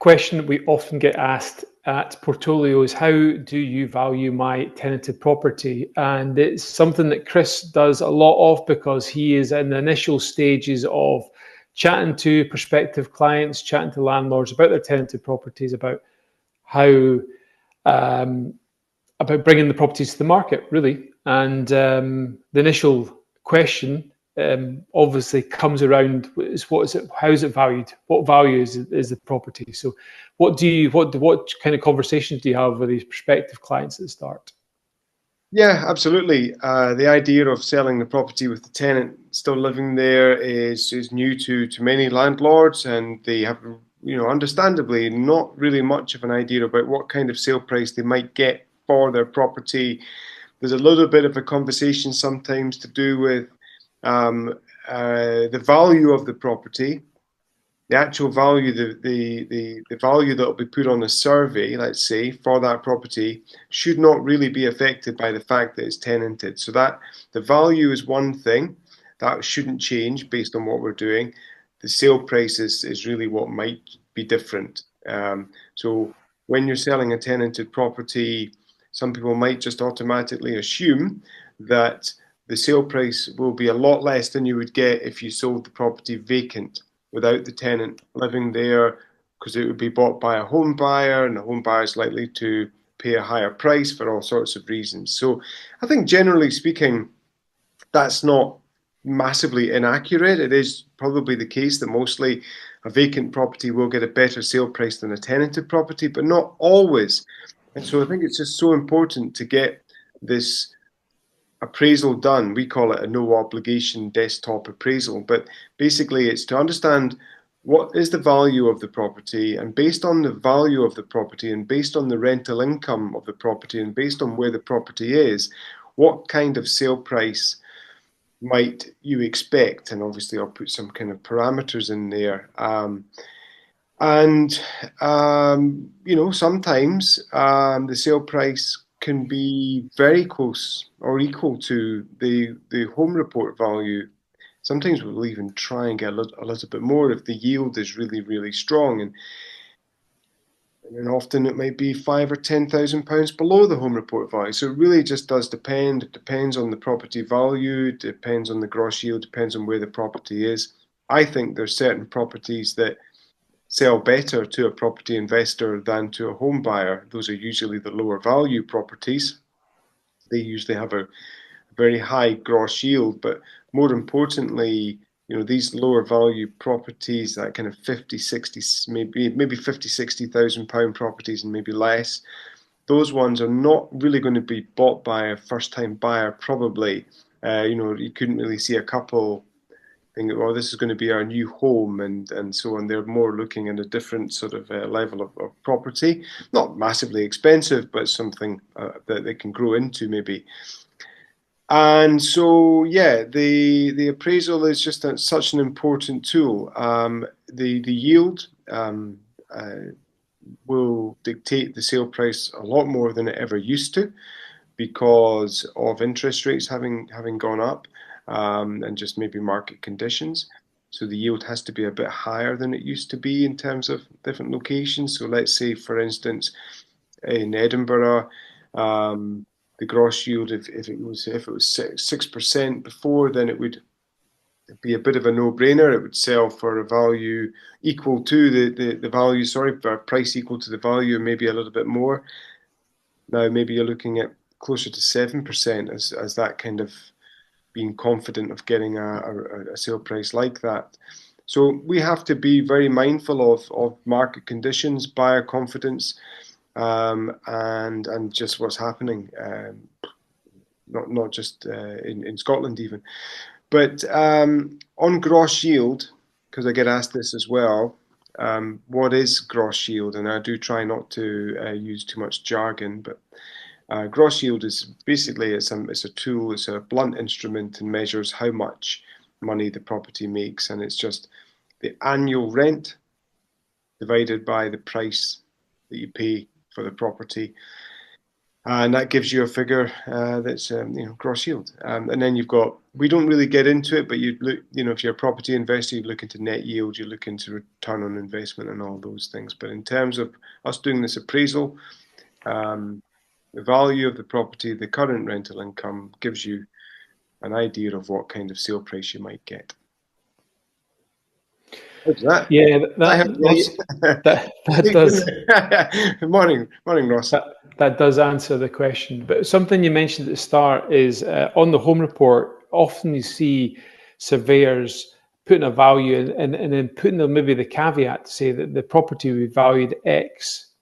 question that we often get asked at Portfolio is, how do you value my tenanted property? And it's something that Chris does a lot of, because he is in the initial stages of chatting to prospective clients, chatting to landlords about their tenanted properties, about how about bringing the properties to the market, really. And the initial question obviously comes around is, what is it? How is it valued? What value is the property? So, what kind of conversations do you have with these prospective clients at the start? Yeah, absolutely. The idea of selling the property with the tenant still living there is new to many landlords, and they have, understandably, not really much of an idea about what kind of sale price they might get for their property. There's a little bit of a conversation sometimes to do with the value of the property, the actual value, the value that will be put on a survey, let's say, for that property, should not really be affected by the fact that it's tenanted. So that the value is one thing that shouldn't change based on what we're doing. The sale price is really what might be different. So when you're selling a tenanted property, some people might just automatically assume that the sale price will be a lot less than you would get if you sold the property vacant, without the tenant living there, because it would be bought by a home buyer, and the home buyer is likely to pay a higher price for all sorts of reasons. So I think, generally speaking, that's not massively inaccurate. It is probably the case that mostly a vacant property will get a better sale price than a tenanted property, but not always. And so I think it's just so important to get this appraisal done. We call it a no obligation desktop appraisal, but basically it's to understand what is the value of the property, and based on the value of the property, and based on the rental income of the property, and based on where the property is, what kind of sale price might you expect? And obviously I'll put some kind of parameters in there. Sometimes the sale price can be very close or equal to the home report value. Sometimes we'll even try and get a little bit more if the yield is really, really strong. And then often it might be £5,000 or £10,000 below the home report value. So it really just does depend. It depends on the property value, depends on the gross yield, depends on where the property is. I think there's certain properties that sell better to a property investor than to a home buyer. Those are usually the lower value properties. They usually have a very high gross yield, but more importantly, these lower value properties, that kind of 50, 60, maybe 50, 60,000 pound properties and maybe less, those ones are not really going to be bought by a first time buyer, probably. You couldn't really see a couple think, well, this is going to be our new home, and so on. They're more looking at a different sort of level of property, not massively expensive, but something that they can grow into maybe. And so, yeah, the appraisal is just such an important tool. The yield will dictate the sale price a lot more than it ever used to, because of interest rates having gone up, and just maybe market conditions. So the yield has to be a bit higher than it used to be in terms of different locations. So let's say, for instance, in Edinburgh, the gross yield, if it was 6% before, then it would be a bit of a no-brainer. It would sell for a value equal to the value, for a price equal to the value, and maybe a little bit more. Now maybe you're looking at closer to 7% as that kind of being confident of getting a sale price like that. So we have to be very mindful of market conditions, buyer confidence, and just what's happening, not just in Scotland even. But on gross yield, because I get asked this as well, what is gross yield? And I do try not to use too much jargon, but gross yield is basically it's a tool, it's a blunt instrument, and measures how much money the property makes, and it's just the annual rent divided by the price that you pay for the property. And that gives you a figure that's gross yield. And then you've got, we don't really get into it, but you look, if you're a property investor, you look into net yield, you look into return on investment and all those things. But in terms of us doing this appraisal, the value of the property, the current rental income gives you an idea of what kind of sale price you might get. How's that? Yeah, that does. Good morning, Ross. That does answer the question. But something you mentioned at the start is on the home report, often you see surveyors putting a value and then putting maybe the caveat to say that the property will be valued X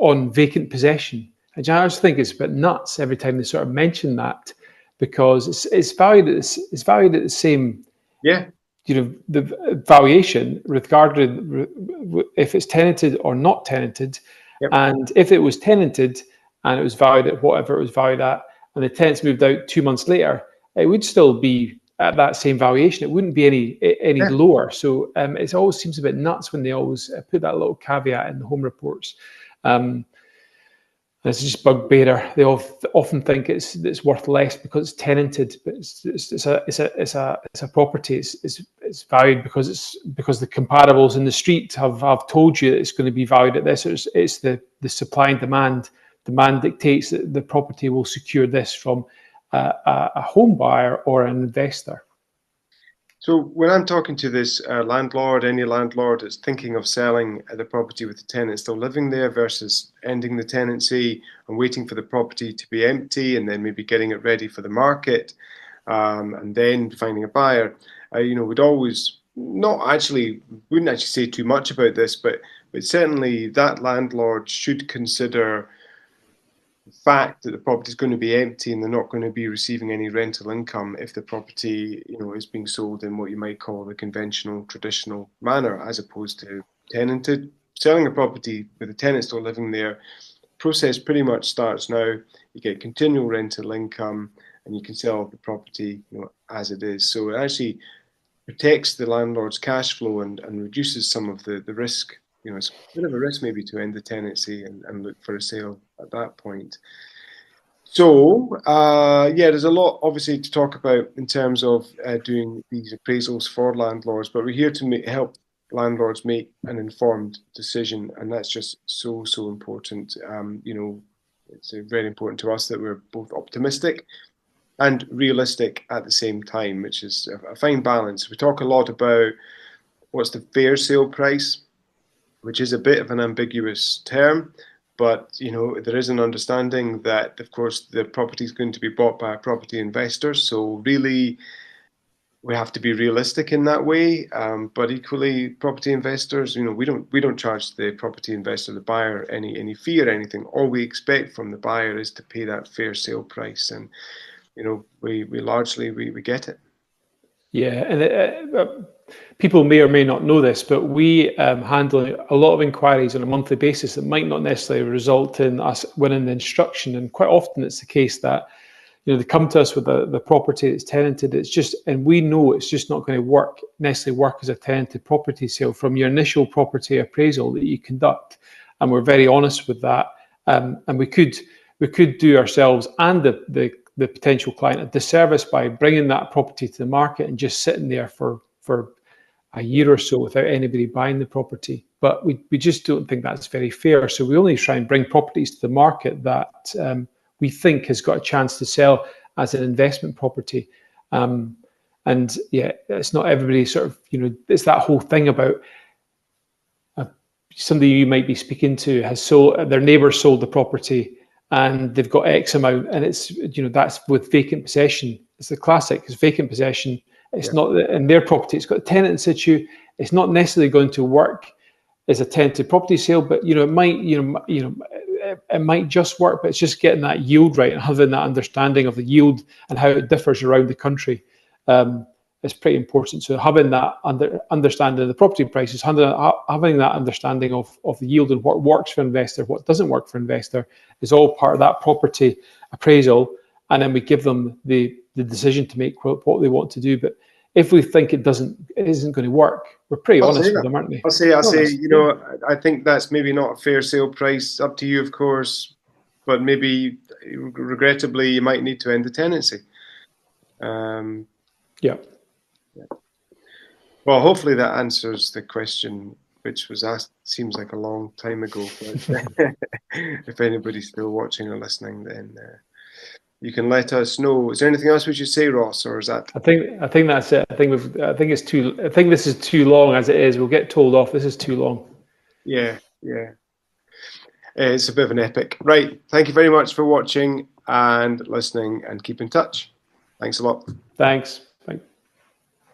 on vacant possession. And I just think it's a bit nuts every time they sort of mention that, because it's valued at the same. Yeah. The valuation, regardless if it's tenanted or not tenanted. Yep. And if it was tenanted and it was valued at whatever it was valued at, and the tenants moved out 2 months later, it would still be at that same valuation. It wouldn't be any lower. So it always seems a bit nuts when they always put that little caveat in the home reports. It's just bugbearer. They often think it's worth less because it's tenanted, but it's a property. It's valued because the comparables in the street have told you that it's going to be valued at this. It's the supply and demand. Demand dictates that the property will secure this from a home buyer or an investor. So when I'm talking to this landlord, any landlord that's thinking of selling the property with the tenant still living there versus ending the tenancy and waiting for the property to be empty and then maybe getting it ready for the market and then finding a buyer, we'd always wouldn't actually say too much about this, but certainly that landlord should consider the fact that the property is going to be empty and they're not going to be receiving any rental income if the property, is being sold in what you might call the conventional, traditional manner, as opposed to tenanted. Selling a property with the tenant still living there, process pretty much starts now. You get continual rental income and you can sell the property, as it is. So it actually protects the landlord's cash flow and reduces some of the risk. It's a bit of a risk maybe to end the tenancy and look for a sale at that point. So, there's a lot obviously to talk about in terms of doing these appraisals for landlords, but we're here to help landlords make an informed decision, and that's just so important. It's very important to us that we're both optimistic and realistic at the same time, which is a fine balance. We talk a lot about what's the fair sale price, which is a bit of an ambiguous term, but there is an understanding that, of course, the property is going to be bought by a property investor. So really, we have to be realistic in that way. But equally, property investors, we don't charge the property investor, the buyer, any fee or anything. All we expect from the buyer is to pay that fair sale price, and we largely get it. Yeah, and people may or may not know this, but we handle a lot of inquiries on a monthly basis that might not necessarily result in us winning the instruction. And quite often it's the case that they come to us with the property that's tenanted. And we know it's just not going to necessarily work as a tenanted property sale from your initial property appraisal that you conduct. And we're very honest with that. And we could do ourselves and the potential client a disservice by bringing that property to the market and just sitting there for a year or so without anybody buying the property. But we just don't think that's very fair. So we only try and bring properties to the market that we think has got a chance to sell as an investment property. It's not everybody sort of, it's that whole thing about somebody you might be speaking to has sold, their neighbour sold the property and they've got X amount, and it's that's with vacant possession. It's the classic. It's vacant possession. It's not in their property. It's got a tenant in situ. It's not necessarily going to work as a tenanted property sale, but it might it might just work. But it's just getting that yield right and having that understanding of the yield and how it differs around the country. It's pretty important. So having that understanding of the property prices, having that understanding of the yield and what works for investor, what doesn't work for investor, is all part of that property appraisal. And then we give them the decision to make what they want to do. But if we think it isn't going to work, we're pretty honest with them, aren't we? I'll say, I think that's maybe not a fair sale price. Up to you, of course. but maybe regrettably you might need to end the tenancy. Yeah. Well, hopefully that answers the question which was asked, seems like a long time ago. But if anybody's still watching or listening, then you can let us know. Is there anything else we should say, Ross, or is that? I think that's it. I think this is too long as it is. We'll get told off. This is too long. Yeah. It's a bit of an epic. Right. Thank you very much for watching and listening, and keep in touch. Thanks a lot. Thanks.